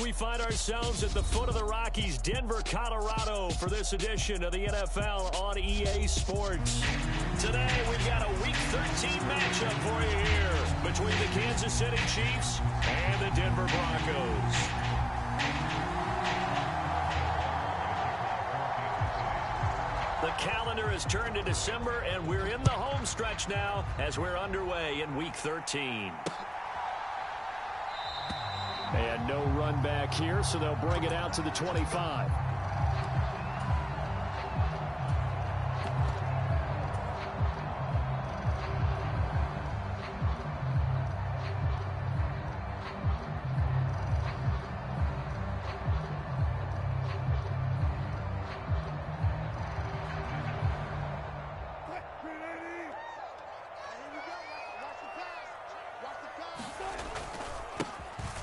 We find ourselves at the foot of the Rockies, Denver, Colorado, for this edition of the NFL on EA Sports. Today, we've got a Week 13 matchup for you here between the Kansas City Chiefs and the Denver Broncos. The calendar has turned to December, and we're in the home stretch now as we're underway in Week 13. And no run back here, so they'll bring it out to the 25.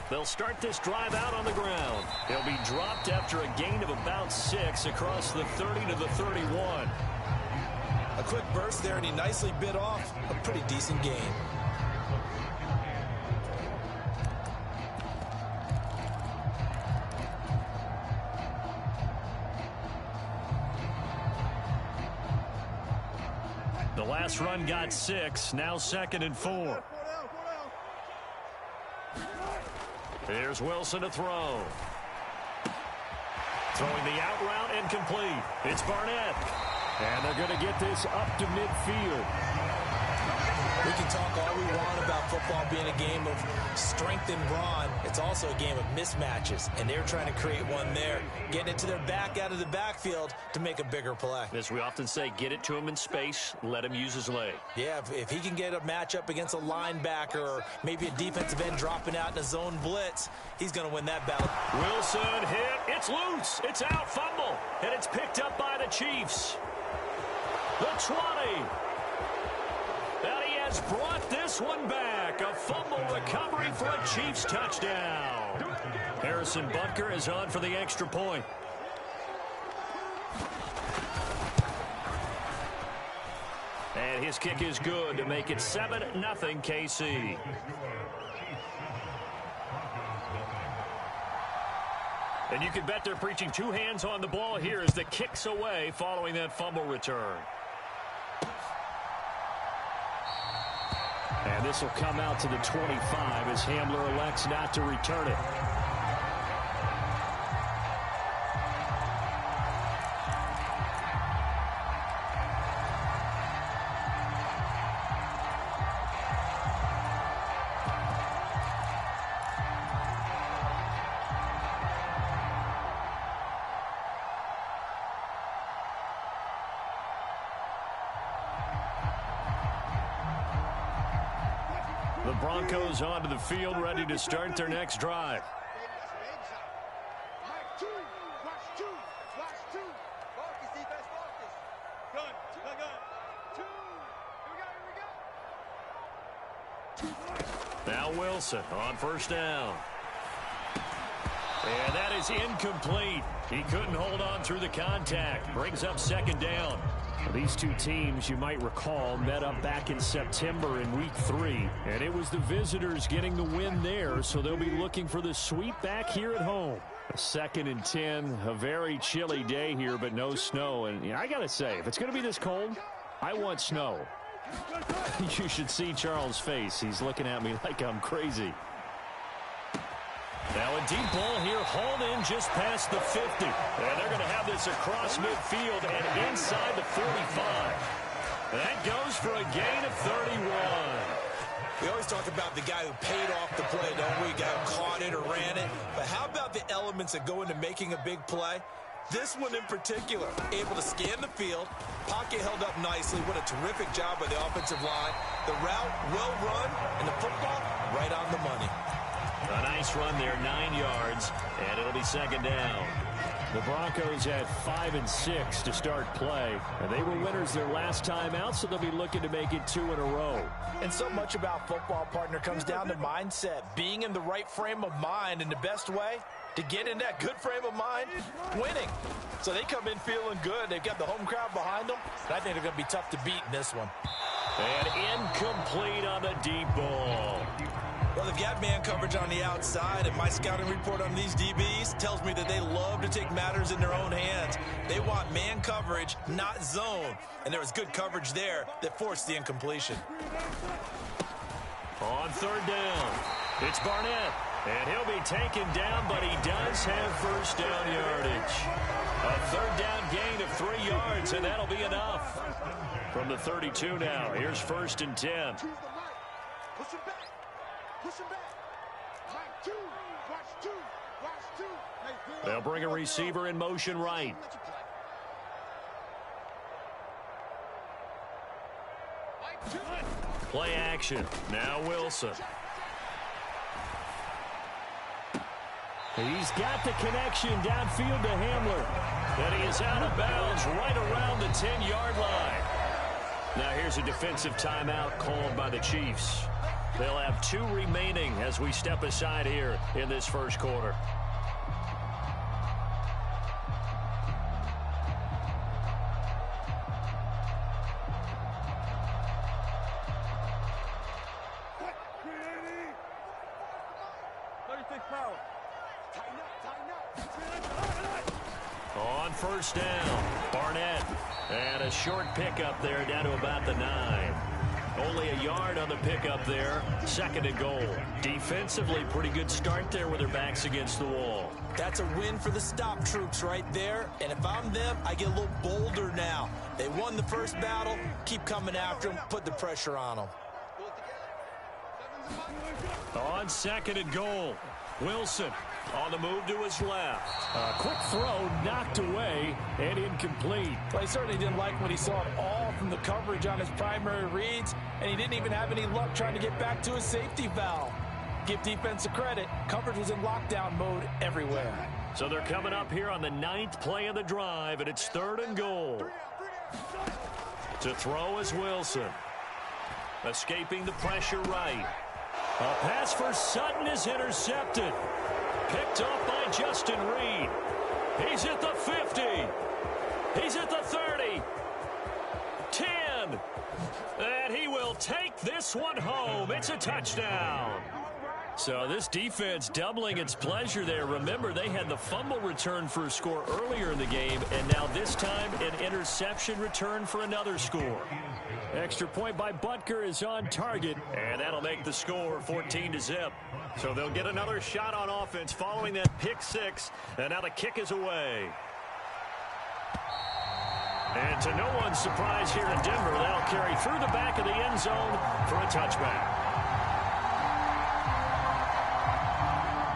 They'll start this drive out on the ground. They'll be dropped after a gain of about 6 across the 30 to the 31. A quick burst there, and he nicely bit off a pretty decent gain. The last run got 6, now 2nd and 4. Here's Wilson to throw. Throwing the out route incomplete. It's Barnett. And they're going to get this up to midfield. We can talk all we want about football being a game of strength and brawn. It's also a game of mismatches, and they're trying to create one there, getting it to their back out of the backfield to make a bigger play. As we often say, get it to him in space, let him use his leg. Yeah, if he can get a matchup against a linebacker or maybe a defensive end dropping out in a zone blitz, he's going to win that battle. Wilson hit. It's loose. It's out. Fumble. And it's picked up by the Chiefs. The 20. And he has brought this one back. A fumble recovery for a Chiefs touchdown. Harrison Butker is on for the extra point. And his kick is good to make it 7-0 KC. And you can bet they're preaching two hands on the ball here as the kick's away following that fumble return. And this will come out to the 25 as Hamler elects not to return it. The Broncos onto the field, ready to start their next drive. Now Wilson on first down. And that is incomplete. He couldn't hold on through the contact. Brings up 2nd down. These two teams, you might recall, met up back in September in Week 3. And it was the visitors getting the win there, so they'll be looking for the sweep back here at home. A 2nd and 10, a very chilly day here, but no snow. And I got to say, if it's going to be this cold, I want snow. You should see Charles' face. He's looking at me like I'm crazy. Now a deep ball here, hauled in just past the 50. And they're going to have this across midfield and inside the 45. That goes for a gain of 31. We always talk about the guy who paid off the play, don't we? Guy who caught it or ran it. But how about the elements that go into making a big play? This one in particular, able to scan the field, pocket held up nicely. What a terrific job by the offensive line. The route, well run, and the football, right on the money. A nice run there, 9 yards, and it'll be 2nd down. The Broncos had 5 and 6 to start play, and they were winners their last time out, so they'll be looking to make it 2 in a row. And so much about football, partner, comes down to mindset, being in the right frame of mind, and the best way to get in that good frame of mind, winning. So they come in feeling good. They've got the home crowd behind them, and I think they're going to be tough to beat in this one. And incomplete on the deep ball. Well, they've got man coverage on the outside, and my scouting report on these DBs tells me that they love to take matters in their own hands. They want man coverage, not zone. And there was good coverage there that forced the incompletion. On third down, it's Barnett. And he'll be taken down, but he does have first down yardage. A third down gain of 3 yards, and that'll be enough. From the 32 now, here's 1st and 10. Push him back. Push him back. Right, 2. Watch 2. Watch 2. They'll bring a receiver in motion right. Play action. Now Wilson. He's got the connection downfield to Hamler. And he is out of bounds right around the 10-yard line. Now here's a defensive timeout called by the Chiefs. They'll have 2 remaining as we step aside here in this first quarter. On first down, Barnett. And a short pickup there down to about the 9. Only a yard on the pickup there. 2nd and goal. Defensively, pretty good start there with their backs against the wall. That's a win for the stop troops right there. And if I'm them, I get a little bolder now. They won the first battle. Keep coming after them. Put the pressure on them. On 2nd and goal, Wilson on the move to his left. A quick throw knocked away and incomplete. Well, he certainly didn't like what he saw at all from the coverage on his primary reads, and he didn't even have any luck trying to get back to his safety valve. Give defense a credit. Coverage was in lockdown mode everywhere. So they're coming up here on the 9th play of the drive, and it's 3rd and goal. To throw is Wilson. Escaping the pressure right. A pass for Sutton is intercepted. Picked off by Justin Reed. He's at the 50. He's at the 30. 10. And he will take this one home. It's a touchdown. So this defense doubling its pleasure there. Remember, they had the fumble return for a score earlier in the game, and now this time an interception return for another score. Extra point by Butker is on target, and that'll make the score 14-0. So they'll get another shot on offense following that pick 6, and now the kick is away. And to no one's surprise here in Denver, that'll carry through the back of the end zone for a touchback.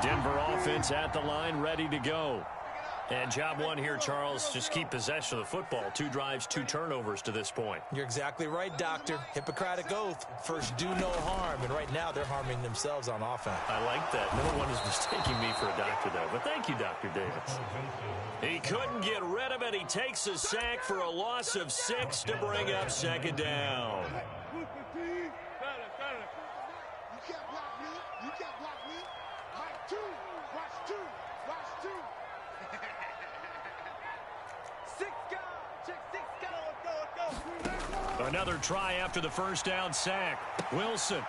Denver offense at the line, ready to go. And job one here, Charles, just keep possession of the football. 2 drives, 2 turnovers to this point. You're exactly right, Doctor. Hippocratic oath. First, do no harm. And right now, they're harming themselves on offense. I like that. No one is mistaking me for a doctor, though. But thank you, Dr. Davis. He couldn't get rid of it. He takes a sack for a loss of 6 to bring up 2nd down. Another try after the first down sack. Wilson.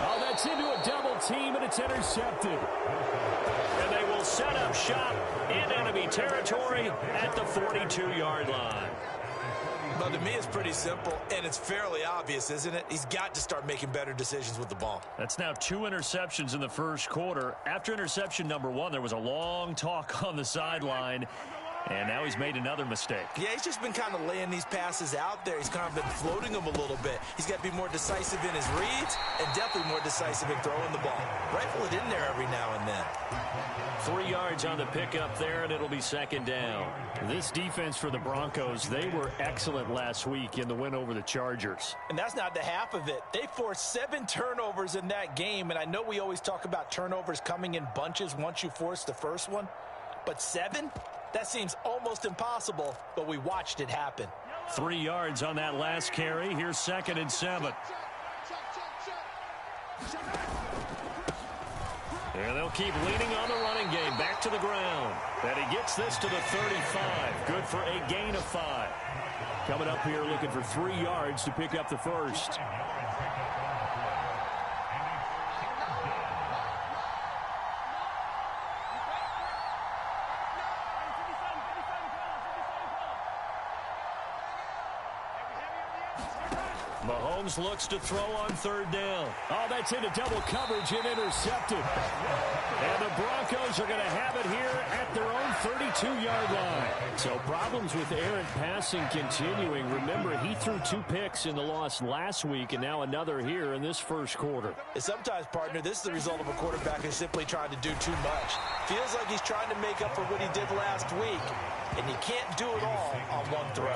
Oh, that's into a double team, and it's intercepted. And they will set up shop in enemy territory at the 42-yard line. Well, to me, it's pretty simple, and it's fairly obvious, isn't it? He's got to start making better decisions with the ball. That's now 2 interceptions in the first quarter. After interception number 1, there was a long talk on the sideline. And now he's made another mistake. Yeah, he's just been kind of laying these passes out there. He's kind of been floating them a little bit. He's got to be more decisive in his reads and definitely more decisive in throwing the ball. Rifle it in there every now and then. 3 yards on the pickup there, and it'll be 2nd down. This defense for the Broncos, they were excellent last week in the win over the Chargers. And that's not the half of it. They forced 7 turnovers in that game, and I know we always talk about turnovers coming in bunches once you force the first one, but 7? That seems almost impossible, but we watched it happen. 3 yards on that last carry. Here's 2nd and 7. And they'll keep leaning on the running game. Back to the ground. And he gets this to the 35. Good for a gain of 5. Coming up here looking for 3 yards to pick up the first. Mahomes looks to throw on third down. Oh, that's into double coverage and intercepted. And the Broncos are going to have it here at their own 32-yard line. So problems with errant passing continuing. Remember, he threw 2 picks in the loss last week and now another here in this first quarter. And sometimes, partner, this is the result of a quarterback who's simply trying to do too much. Feels like he's trying to make up for what he did last week, and you can't do it all on one throw.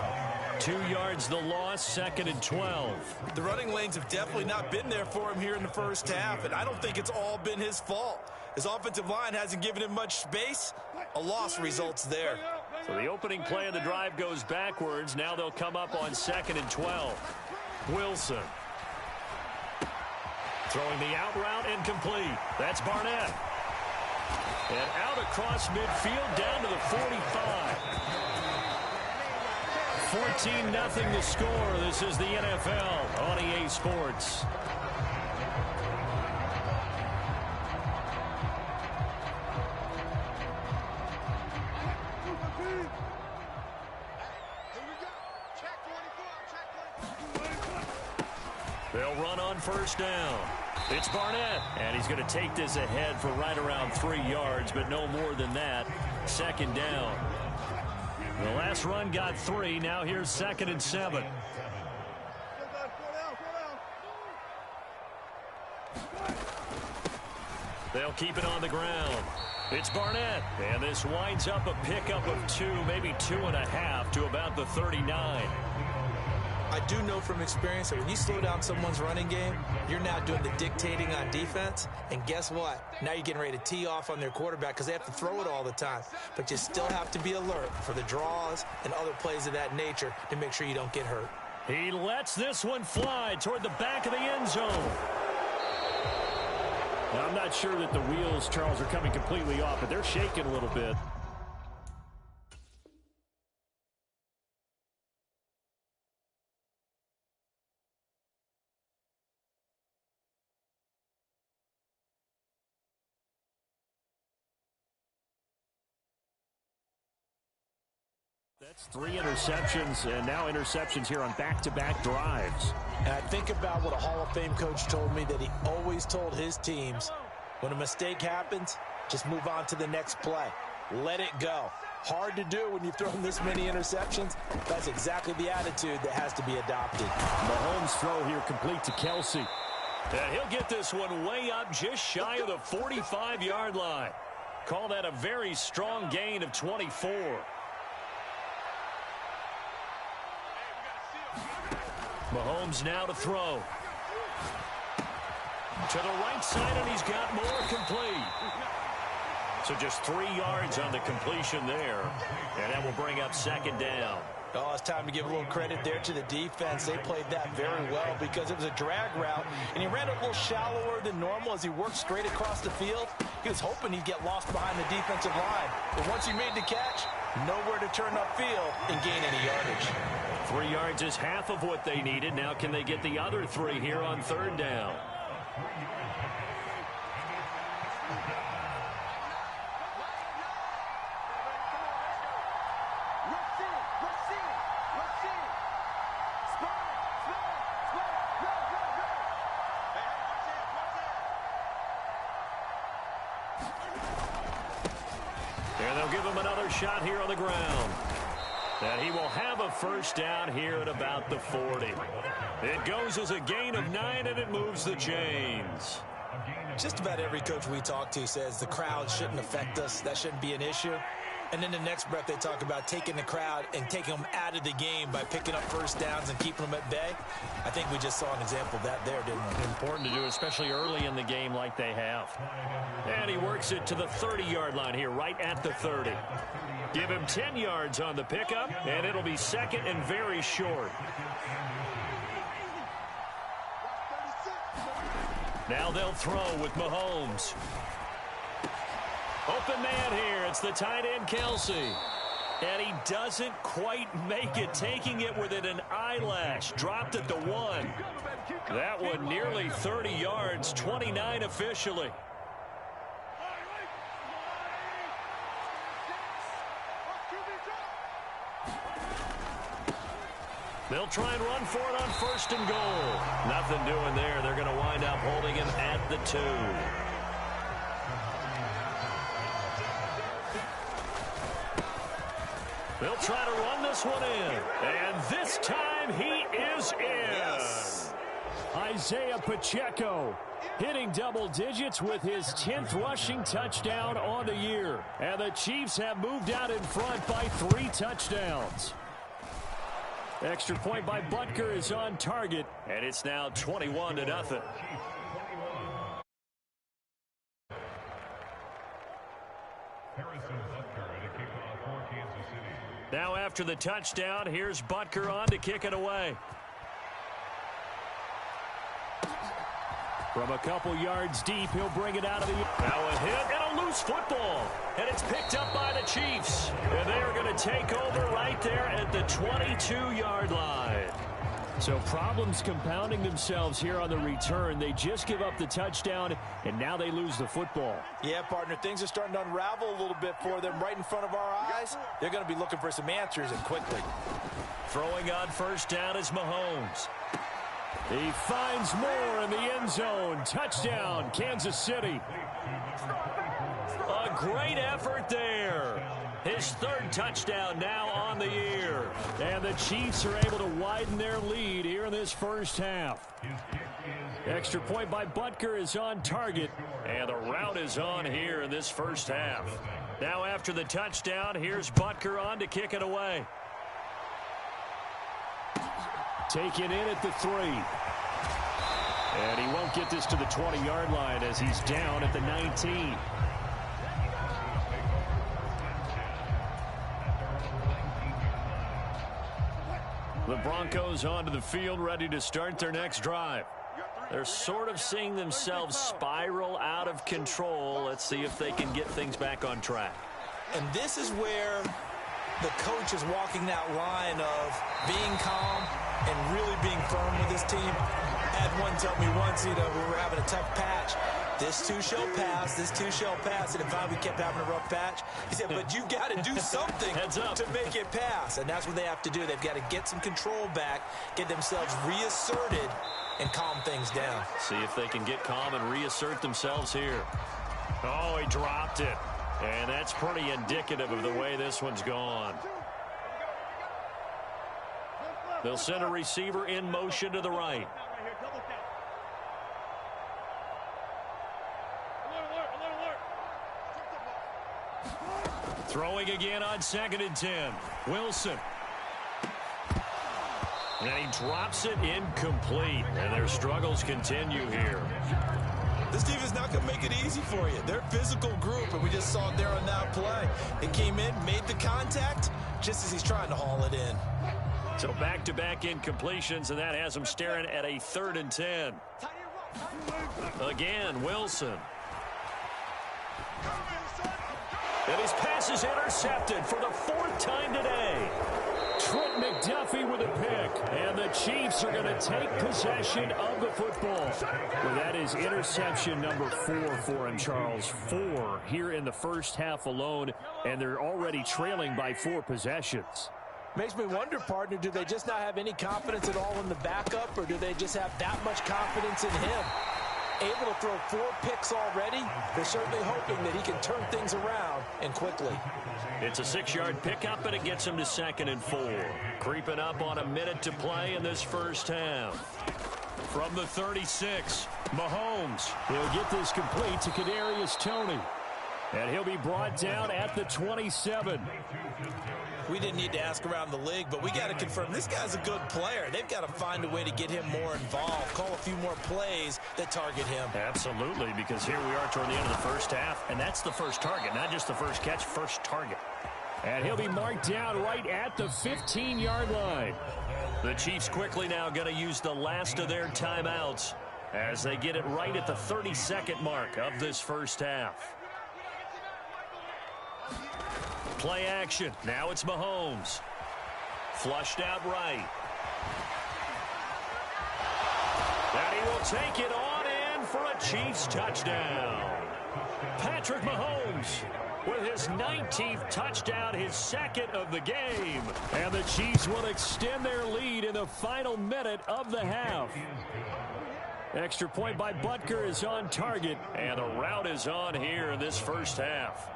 2 yards the loss, 2nd and 12. The running lanes have definitely not been there for him here in the first half, and I don't think it's all been his fault. His offensive line hasn't given him much space. A loss results there. So the opening play of the drive goes backwards. Now they'll come up on 2nd and 12. Wilson. Throwing the out route incomplete. That's Barnett. And out across midfield down to the 45. 14-0 the score. This is the NFL on EA Sports. They'll run on first down. It's Barnett, and he's going to take this ahead for right around 3 yards, but no more than that. 2nd down. The last run got 3. Now here's 2nd and 7. They'll keep it on the ground. It's Barnett, and this winds up a pickup of 2, maybe 2.5 to about the 39. I do know from experience that when you slow down someone's running game, you're now doing the dictating on defense. And guess what? Now you're getting ready to tee off on their quarterback because they have to throw it all the time. But you still have to be alert for the draws and other plays of that nature to make sure you don't get hurt. He lets this one fly toward the back of the end zone. Now, I'm not sure that the wheels, Charles, are coming completely off, but they're shaking a little bit. That's 3 interceptions, and now interceptions here on back-to-back drives. And I think about what a Hall of Fame coach told me that he always told his teams, when a mistake happens, just move on to the next play. Let it go. Hard to do when you've thrown this many interceptions. That's exactly the attitude that has to be adopted. Mahomes' throw here complete to Kelsey. And he'll get this one way up just shy of the 45-yard line. Call that a very strong gain of 24. Mahomes now to throw. To the right side, and he's got more complete. So just 3 yards on the completion there. And that will bring up 2nd down. Oh, it's time to give a little credit there to the defense. They played that very well because it was a drag route, and he ran it a little shallower than normal as he worked straight across the field. He was hoping he'd get lost behind the defensive line. But once he made the catch, nowhere to turn upfield and gain any yardage. 3 yards is half of what they needed. Now can they get the other 3 here on 3rd down? And they'll give him another shot here on the ground. And he will have a 1st down here at about the 40. It goes as a gain of 9, and it moves the chains. Just about every coach we talk to says the crowd shouldn't affect us. That shouldn't be an issue. And then the next breath they talk about taking the crowd and taking them out of the game by picking up 1st downs and keeping them at bay. I think we just saw an example of that there, didn't we? Important to do, especially early in the game like they have. And he works it to the 30-yard line here, right at the 30. Give him 10 yards on the pickup, and it'll be 2nd and very short. Now they'll throw with Mahomes. Open man here. It's the tight end, Kelsey. And he doesn't quite make it, taking it within an eyelash. Dropped at the 1. That one nearly 30 yards, 29 officially. They'll try and run for it on 1st and goal. Nothing doing there. They're going to wind up holding him at the 2. They'll try to run this one in. And this time he is in. Yes. Isaiah Pacheco hitting double digits with his 10th rushing touchdown on the year. And the Chiefs have moved out in front by 3 touchdowns. Extra point by Butker is on target. And it's now 21-0. Now after the touchdown, here's Butker on to kick it away. From a couple yards deep, he'll bring it out of the... Now a hit and a loose football. And it's picked up by the Chiefs. And they are going to take over right there at the 22-yard line. So problems compounding themselves here on the return. They just give up the touchdown, and now they lose the football. Yeah, partner, things are starting to unravel a little bit for them right in front of our eyes. They're going to be looking for some answers, and quickly. Throwing on 1st down is Mahomes. He finds Moore in the end zone. Touchdown, Kansas City. A great effort there. His 3rd touchdown now on the year. And the Chiefs are able to widen their lead here in this first half. Extra point by Butker is on target. And the route is on here in this first half. Now after the touchdown, here's Butker on to kick it away. Taken in at the 3. And he won't get this to the 20-yard line as he's down at the 19. The Broncos onto the field, ready to start their next drive. They're sort of seeing themselves spiral out of control. Let's see if they can get things back on track. And this is where the coach is walking that line of being calm and really being firm with his team. I had one tell me once, we were having a tough patch. This too shall pass. This too shall pass. And in fact, we kept having a rough patch. He said, but you got to do something to make it pass. And that's what they have to do. They've got to get some control back, get themselves reasserted, and calm things down. See if they can get calm and reassert themselves here. Oh, he dropped it. And that's pretty indicative of the way this one's gone. They'll send a receiver in motion to the right. Throwing again on 2nd and 10. Wilson. And he drops it incomplete. And their struggles continue here. This team is not going to make it easy for you. They're a physical group, and we just saw it there on that play. It came in, made the contact, just as he's trying to haul it in. So back-to-back incompletions, and that has him staring at a 3rd and 10. Again, Wilson. And his pass is intercepted for the 4th time today. Trent McDuffie with a pick. And the Chiefs are going to take possession of the football. Well, that is interception number 4 for him, Charles. 4 here in the first half alone, and they're already trailing by 4 possessions. Makes me wonder, partner, do they just not have any confidence at all in the backup, or do they just have that much confidence in him? Able to throw 4 picks already, they're certainly hoping that he can turn things around and quickly. It's a 6-yard pickup, and it gets him to 2nd and 4. Creeping up on a minute to play in this first half. From the 36, Mahomes. He'll get this complete to Kadarius Toney. And he'll be brought down at the 27. We didn't need to ask around the league, but we got to confirm this guy's a good player. They've got to find a way to get him more involved, call a few more plays that target him. Absolutely, because here we are toward the end of the first half, and that's the first target, not just the first catch, first target. And he'll be marked down right at the 15-yard line. The Chiefs quickly now going to use the last of their timeouts as they get it right at the 32nd mark of this first half. Play action. Now it's Mahomes. Flushed out right. And he will take it on in in for a Chiefs touchdown. Patrick Mahomes with his 19th touchdown, his second of the game. And the Chiefs will extend their lead in the final minute of the half. Extra point by Butker is on target, and the route is on here in this first half.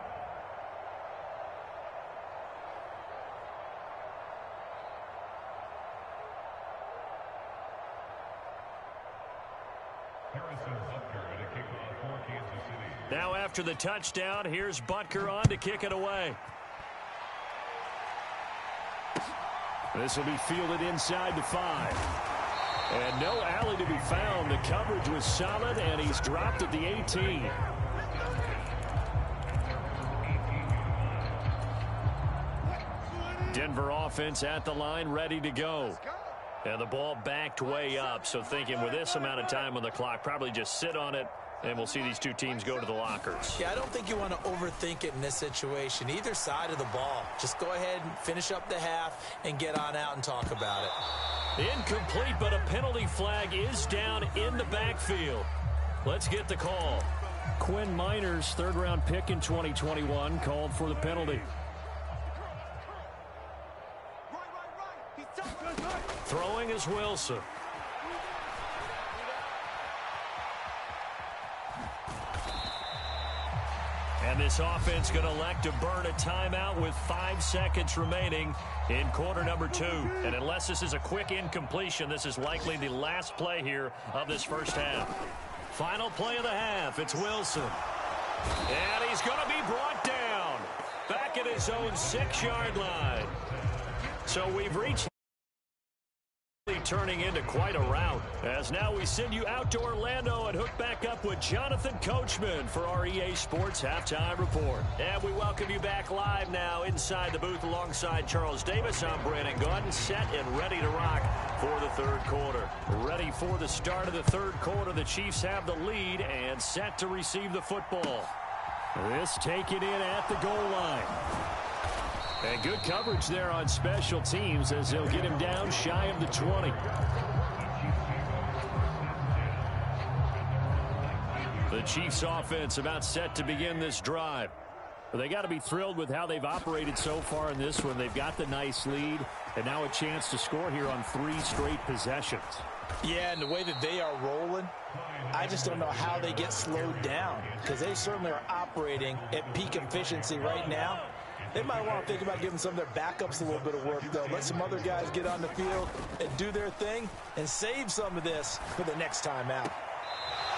Now after the touchdown, here's Butker on to kick it away. This will be fielded inside the 5. And no alley to be found. The coverage was solid, and he's dropped at the 18. Denver offense at the line, ready to go. And the ball backed way up, so thinking with this amount of time on the clock, probably just sit on it, and we'll see these two teams go to the lockers. Yeah, I don't think you want to overthink it in this situation. Either side of the ball. Just go ahead and finish up the half and get on out and talk about it. Incomplete, but a penalty flag is down in the backfield. Let's get the call. Quinn Miners, third-round pick in 2021, called for the penalty. Throwing is Wilson. And this offense going to elect to burn a timeout with 5 seconds remaining in quarter number 2. And unless this is a quick incompletion, this is likely the last play here of this first half. Final play of the half. It's Wilson. And he's going to be brought down back at his own 6-yard line. So we've reached turning into quite a rout, as now we send you out to Orlando and hook back up with Jonathan Coachman for our EA Sports Halftime Report. And we welcome you back live now inside the booth alongside Charles Davis. I'm Brandon Gordon, set and ready to rock for the third quarter. Ready for the start of the third quarter. The Chiefs have the lead and set to receive the football. This taken in at the goal line. And good coverage there on special teams as they'll get him down shy of the 20. The Chiefs offense about set to begin this drive. But they got to be thrilled with how they've operated so far in this one. They've got the nice lead and now a chance to score here on 3 straight possessions. Yeah, and the way that they are rolling, I just don't know how they get slowed down, because they certainly are operating at peak efficiency right now. They might want to think about giving some of their backups a little bit of work, though. Let some other guys get on the field and do their thing and save some of this for the next time out.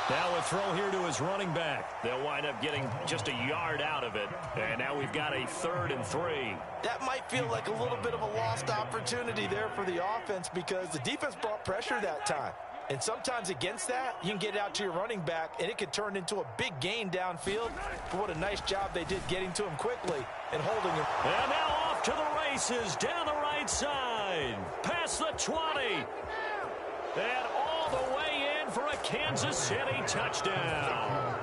Now a throw here to his running back. They'll wind up getting just a yard out of it. And now we've got a 3rd and 3. That might feel like a little bit of a lost opportunity there for the offense, because the defense brought pressure that time. And sometimes against that, you can get out to your running back, and it could turn into a big gain downfield. But what a nice job they did getting to him quickly and holding him. And now off to the races down the right side. Past the 20. And all the way in for a Kansas City touchdown.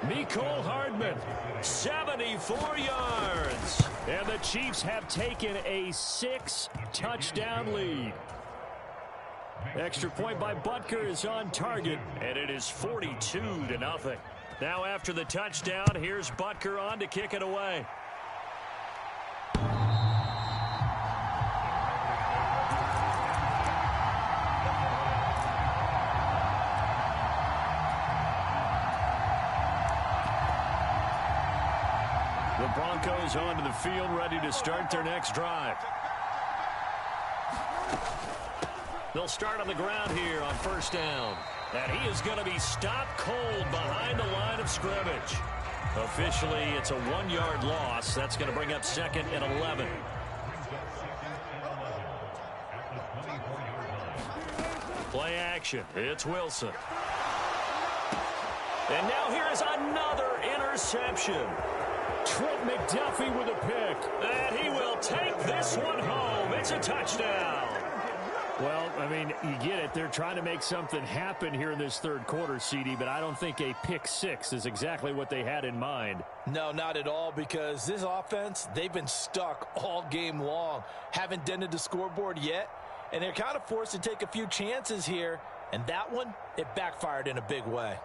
Mecole Hardman, 74 yards. And the Chiefs have taken a 6-touchdown lead. Extra point by Butker is on target, and it is 42-0. Now after the touchdown, here's Butker on to kick it away. The Broncos onto the field, ready to start their next drive. They'll start on the ground here on first down. And he is going to be stopped cold behind the line of scrimmage. Officially, it's a 1-yard loss. That's going to bring up 2nd and 11. Play action. It's Wilson. And now here is another interception. Trent McDuffie with a pick. And he will take this one home. It's a touchdown. Well, I mean, you get it. They're trying to make something happen here in this third quarter, CD, but I don't think a pick 6 is exactly what they had in mind. No, not at all, because this offense, they've been stuck all game long. Haven't dented the scoreboard yet, and they're kind of forced to take a few chances here And that one, it backfired in a big way.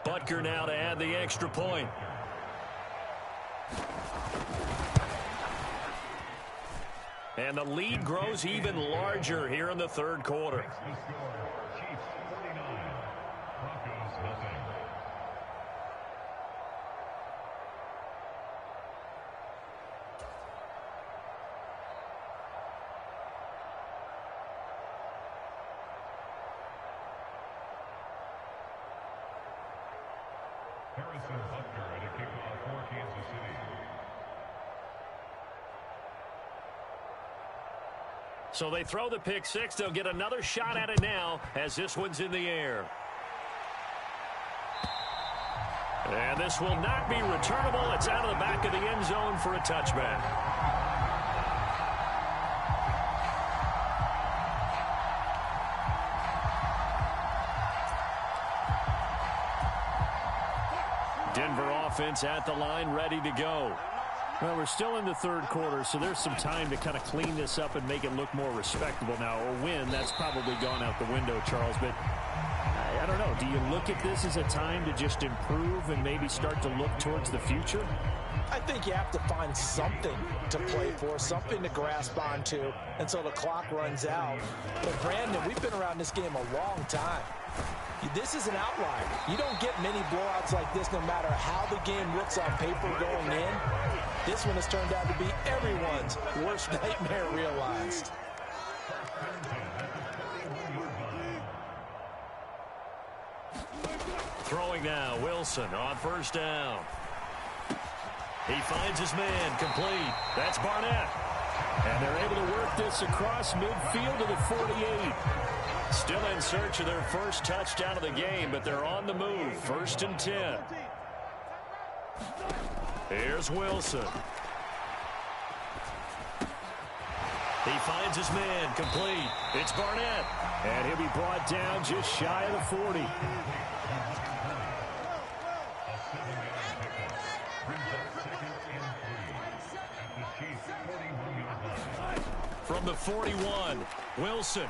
Butker now to add the extra point. And the lead grows even larger here in the third quarter. So they throw the pick six. They'll get another shot at it now as this one's in the air. And this will not be returnable. It's out of the back of the end zone for a touchback. Denver offense at the line, ready to go. Well, we're still in the third quarter, so there's some time to kind of clean this up and make it look more respectable. Now, a win, that's probably gone out the window, Charles, but I don't know. Do you look at this as a time to just improve and maybe start to look towards the future? I think you have to find something to play for, something to grasp onto until the clock runs out. But, Brandon, we've been around this game a long time. This is an outlier. You don't get many blowouts like this no matter how the game looks on paper going in. This one has turned out to be everyone's worst nightmare realized. Throwing now, Wilson on first down. He finds his man, complete. That's Barnett. And they're able to work this across midfield to the 48. Still in search of their first touchdown of the game, but they're on the move. 1st and 10. Here's Wilson. He finds his man, complete. It's Barnett. And he'll be brought down just shy of the 40. From the 41, Wilson.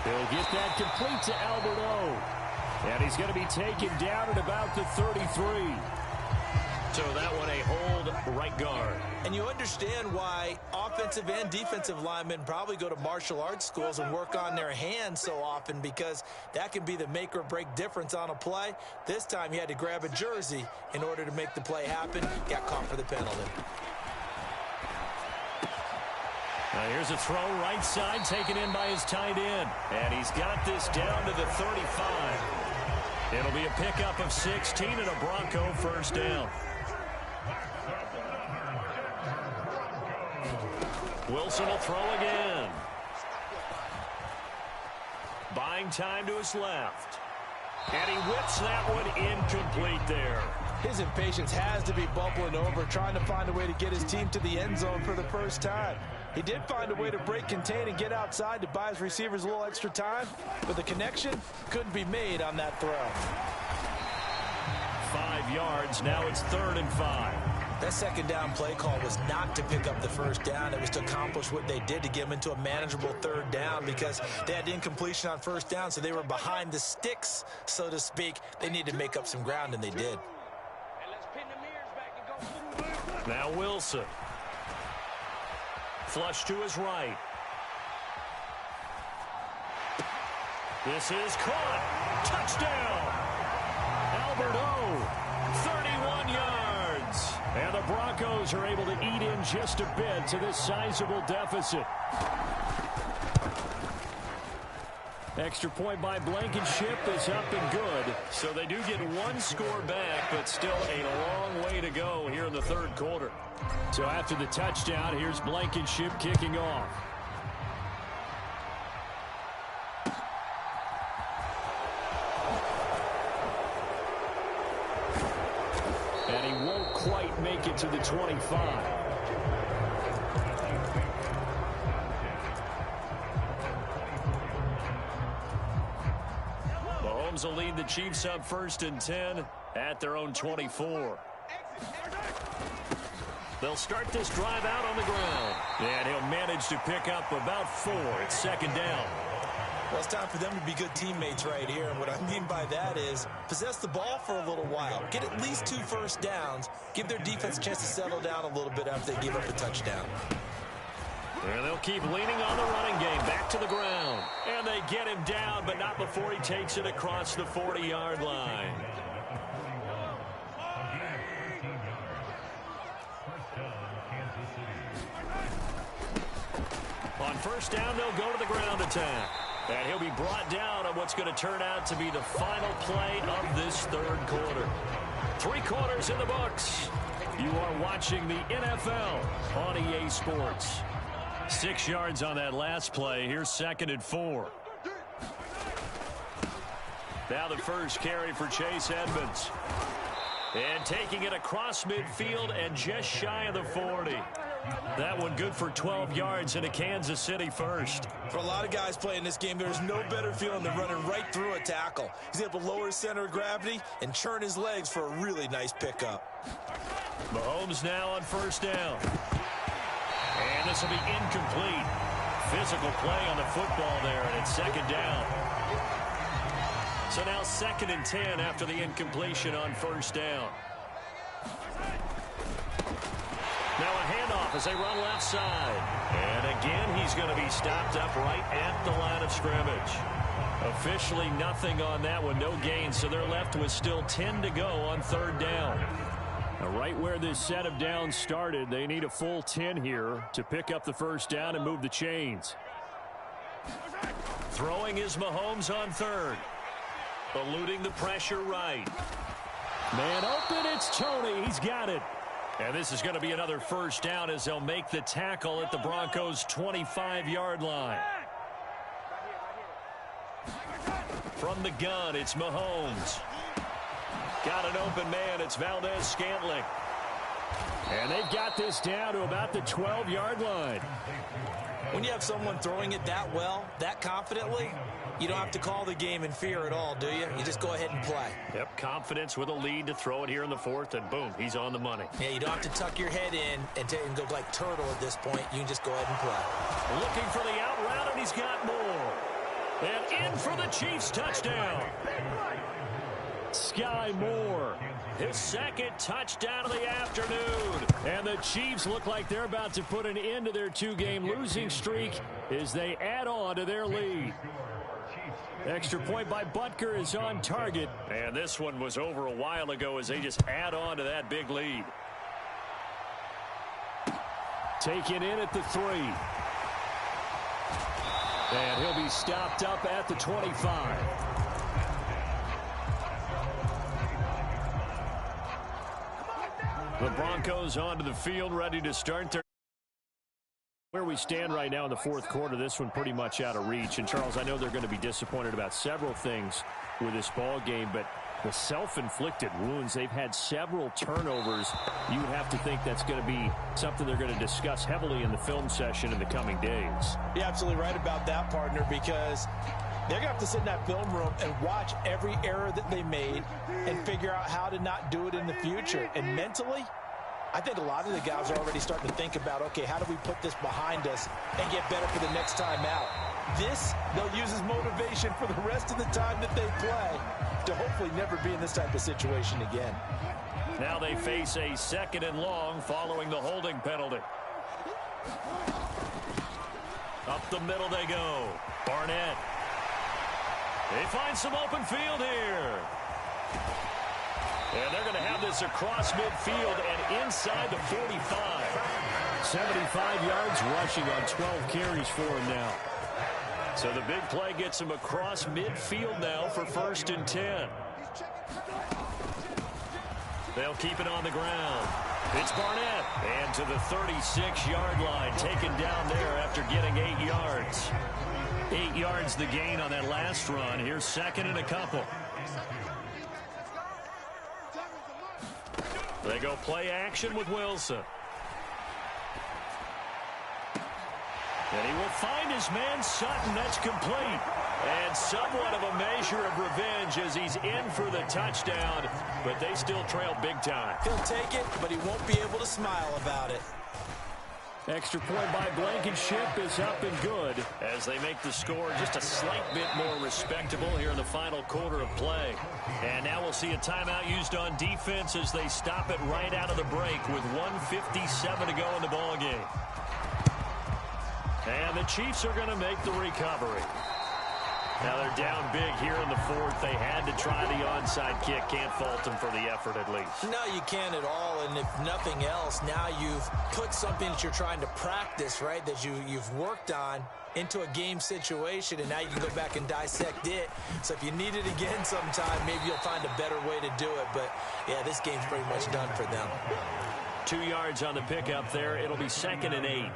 He'll get that complete to Albert O. And he's going to be taken down at about the 33. So that one a hold right guard. And you understand why offensive and defensive linemen probably go to martial arts schools and work on their hands so often, because that can be the make or break difference on a play. This time he had to grab a jersey in order to make the play happen. Got caught for the penalty. Now here's a throw right side taken in by his tight end. And he's got this down to the 35. It'll be a pickup of 16 and a Bronco first down. Wilson will throw again. Buying time to his left. And he whips that one incomplete there. His impatience has to be bubbling over, trying to find a way to get his team to the end zone for the first time. He did find a way to break, contain, and get outside to buy his receivers a little extra time, but the connection couldn't be made on that throw. 5 yards, now it's 3rd and 5. That second down play call was not to pick up the first down. It was to accomplish what they did, to get them into a manageable 3rd down, because they had incompletion on first down, so they were behind the sticks, so to speak. They needed to make up some ground, and they did. Now Wilson. Flush to his right. This is caught. Touchdown. Albert O. 31 yards. And the Broncos are able to eat in just a bit to this sizable deficit. Extra point by Blankenship is up and good. So they do get one score back, but still a long way to go here in the third quarter. So after the touchdown, here's Blankenship kicking off. And he won't quite make it to the 25. Mahomes will lead the Chiefs up 1st and 10 at their own 24. They'll start this drive out on the ground. And he'll manage to pick up about 4. It's second down. Well, it's time for them to be good teammates right here. And what I mean by that is possess the ball for a little while. Get at least 2 first downs. Give their defense a chance to settle down a little bit after they give up a touchdown. And they'll keep leaning on the running game. Back to the ground. And they get him down, but not before he takes it across the 40-yard line. On first down, they'll go to the ground attack. And he'll be brought down on what's going to turn out to be the final play of this third quarter. 3 quarters in the books. You are watching the NFL on EA Sports. 6 yards on that last play. Here's second and 4. Now the first carry for Chase Edmonds. And taking it across midfield and just shy of the 40. That one good for 12 yards in a Kansas City first. For a lot of guys playing this game, there's no better feeling than running right through a tackle. He's able to lower his center of gravity and churn his legs for a really nice pickup. Mahomes now on first down. And this will be incomplete. Physical play on the football there, and it's second down. So now second and 10 after the incompletion on first down. Now a handoff as they run left side. And again, he's going to be stopped up right at the line of scrimmage. Officially nothing on that one, no gain, so they're left with still 10 to go on third down. Now, right where this set of downs started, they need a full 10 here to pick up the first down and move the chains. Throwing is Mahomes on third. Eluding the pressure right. Man open, it's Tony. He's got it. And this is going to be another first down as they'll make the tackle at the Broncos' 25-yard line. From the gun, it's Mahomes. Got an open man. It's Valdez-Scantling. And they've got this down to about the 12-yard line. When you have someone throwing it that well, that confidently, you don't have to call the game in fear at all, do you? You just go ahead and play. Yep, confidence with a lead to throw it here in the fourth, and boom, he's on the money. Yeah, you don't have to tuck your head in and go like turtle at this point. You can just go ahead and play. Looking for the out route, and he's got more. And in for the Chiefs touchdown. Sky Moore, his second touchdown of the afternoon. And the Chiefs look like they're about to put an end to their 2-game losing streak as they add on to their lead. Extra point by Butker is on target. And this one was over a while ago as they just add on to that big lead. Taken in at the 3. And he'll be stopped up at the 25. The Broncos onto the field, ready to start their... Where we stand right now in the fourth quarter, this one pretty much out of reach. And, Charles, I know they're going to be disappointed about several things with this ball game, but the self-inflicted wounds, they've had several turnovers. You would have to think that's going to be something they're going to discuss heavily in the film session in the coming days. You're absolutely right about that, partner, because they're going to have to sit in that film room and watch every error that they made and figure out how to not do it in the future. And mentally, I think a lot of the guys are already starting to think about, okay, how do we put this behind us and get better for the next time out? This, they'll use as motivation for the rest of the time that they play to hopefully never be in this type of situation again. Now they face a second and long following the holding penalty. Up the middle they go. Barnett. They find some open field here. And they're going to have this across midfield and inside the 45. 75 yards rushing on 12 carries for him now. So the big play gets him across midfield now for first and 10. They'll keep it on the ground. It's Barnett. And to the 36-yard line, taken down there after getting 8 yards. 8 yards the gain on that last run. Here's second and a couple. They go play action with Wilson. And he will find his man Sutton. That's complete. And somewhat of a measure of revenge as he's in for the touchdown, but they still trail big time. He'll take it, but he won't be able to smile about it. Extra point by Blankenship is up and good as they make the score just a slight bit more respectable here in the final quarter of play. And now we'll see a timeout used on defense as they stop it right out of the break with 1:57 to go in the ballgame. And the Chiefs are going to make the recovery. Now they're down big here in the fourth. They had to try the onside kick. Can't fault them for the effort at least. No, you can't at all. And if nothing else, now you've put something that you're trying to practice, right, that you've worked on into a game situation, and now you can go back and dissect it. So if you need it again sometime, maybe you'll find a better way to do it. But, yeah, this game's pretty much done for them. 2 yards on the pickup there. It'll be 2nd and 8.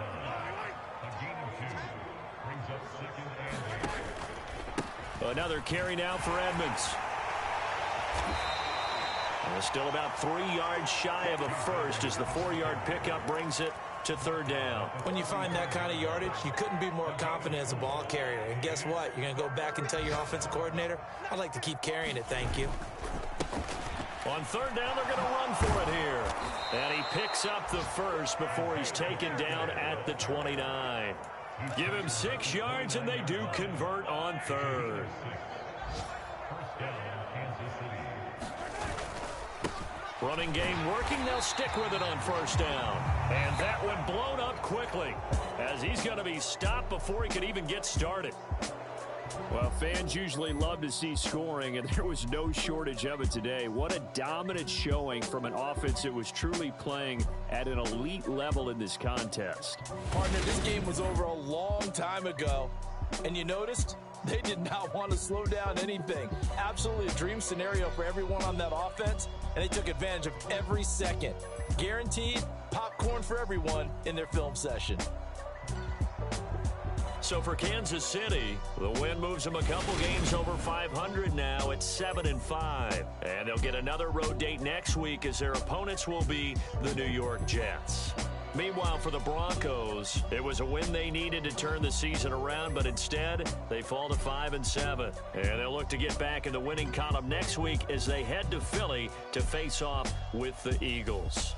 Another carry now for Edmonds. And still about 3 yards shy of a first as the 4-yard pickup brings it to 3rd down. When you find that kind of yardage, you couldn't be more confident as a ball carrier. And guess what? You're going to go back and tell your offensive coordinator, I'd like to keep carrying it, thank you. On 3rd down, they're going to run for it here. And he picks up the first before he's taken down at the 29. Give him 6 yards, and they do convert on 3rd. Running game working. They'll stick with it on 1st down. And that one blown up quickly as he's going to be stopped before he could even get started. Well, fans usually love to see scoring, and there was no shortage of it today. What a dominant showing from an offense that was truly playing at an elite level in this contest. Partner, this game was over a long time ago, and you noticed they did not want to slow down anything. Absolutely a dream scenario for everyone on that offense, and they took advantage of every second. Guaranteed popcorn for everyone in their film session. So for Kansas City, the win moves them a couple games over 500 now at 7-5. And they'll get another road date next week as their opponents will be the New York Jets. Meanwhile, for the Broncos, it was a win they needed to turn the season around, but instead, they fall to 5-7. And they'll look to get back in the winning column next week as they head to Philly to face off with the Eagles.